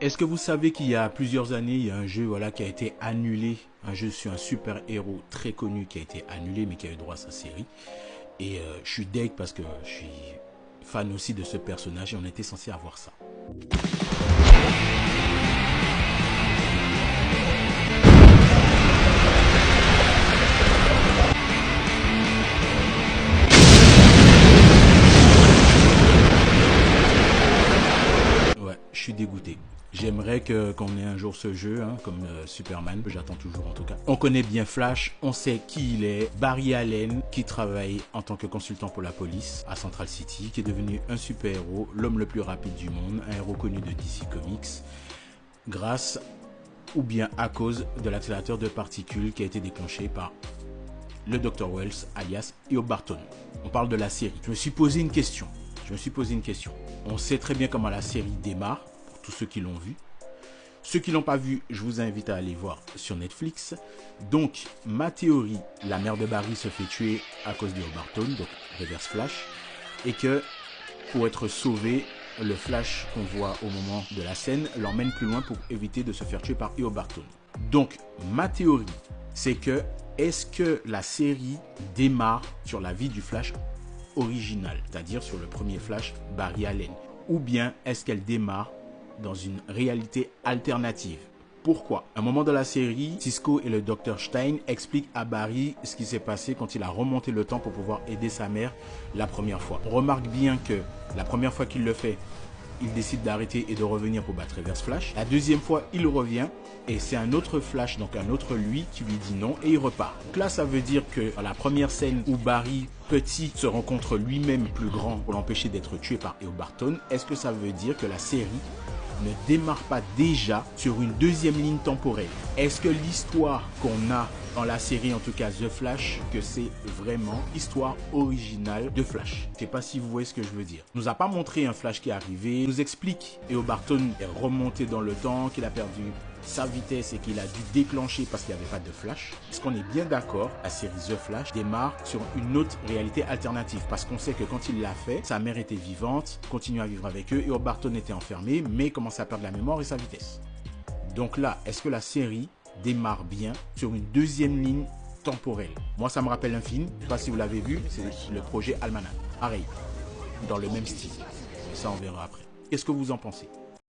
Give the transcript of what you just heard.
Est-ce que vous savez qu'il y a plusieurs années, il y a un jeu qui a été annulé, un jeu sur un super-héros très connu qui a été annulé mais qui a eu droit à sa série. Et je suis deg parce que je suis fan aussi de ce personnage et on était censé avoir ça. Ouais, je suis dégoûté. J'aimerais qu'on ait un jour ce jeu, comme Superman, j'attends toujours en tout cas. On connaît bien Flash, on sait qui il est, Barry Allen, qui travaille en tant que consultant pour la police à Central City, qui est devenu un super-héros, l'homme le plus rapide du monde, un héros connu de DC Comics, grâce ou bien à cause de l'accélérateur de particules qui a été déclenché par le Dr. Wells, alias Io Barton. On parle de la série. Je me suis posé une question. On sait très bien comment la série démarre, pour tous ceux qui l'ont vu. Ceux qui l'ont pas vu, je vous invite à aller voir sur Netflix. Donc, ma théorie, la mère de Barry se fait tuer à cause d'Io Barton, donc Reverse Flash, et que pour être sauvé, le Flash qu'on voit au moment de la scène l'emmène plus loin pour éviter de se faire tuer par Io Barton. Donc, ma théorie, c'est que est-ce que la série démarre sur la vie du Flash original, c'est-à-dire sur le premier Flash, Barry Allen, ou bien est-ce qu'elle démarre dans une réalité alternative? Pourquoi? À un moment de la série, Cisco et le Dr. Stein expliquent à Barry ce qui s'est passé quand il a remonté le temps pour pouvoir aider sa mère la première fois. On remarque bien que la première fois qu'il le fait, il décide d'arrêter et de revenir pour battre Reverse Flash. La deuxième fois, il revient et c'est un autre Flash, donc un autre lui, qui lui dit non et il repart. Donc là, ça veut dire que dans la première scène où Barry, petit, se rencontre lui-même plus grand pour l'empêcher d'être tué par Io Barton, est-ce que ça veut dire que la série ne démarre pas déjà sur une deuxième ligne temporelle? Est-ce que l'histoire qu'on a dans la série, en tout cas The Flash, que c'est vraiment l'histoire originale de Flash? Je sais pas si vous voyez ce que je veux dire. Il nous a pas montré un Flash qui est arrivé, il nous explique Io Barton est remonté dans le temps, qu'il a perdu sa vitesse et qu'il a dû déclencher parce qu'il n'y avait pas de Flash. Est-ce qu'on est bien d'accord? La série The Flash démarre sur une autre réalité alternative parce qu'on sait que quand il l'a fait, sa mère était vivante, continue à vivre avec eux, et Barton était enfermé mais commençait à perdre la mémoire et sa vitesse. Donc là, est-ce que la série démarre bien sur une deuxième ligne temporelle? Moi, ça me rappelle un film, je ne sais pas si vous l'avez vu, c'est le projet Almanac. Pareil, dans le même style. Mais ça, on verra après. Qu'est-ce que vous en pensez?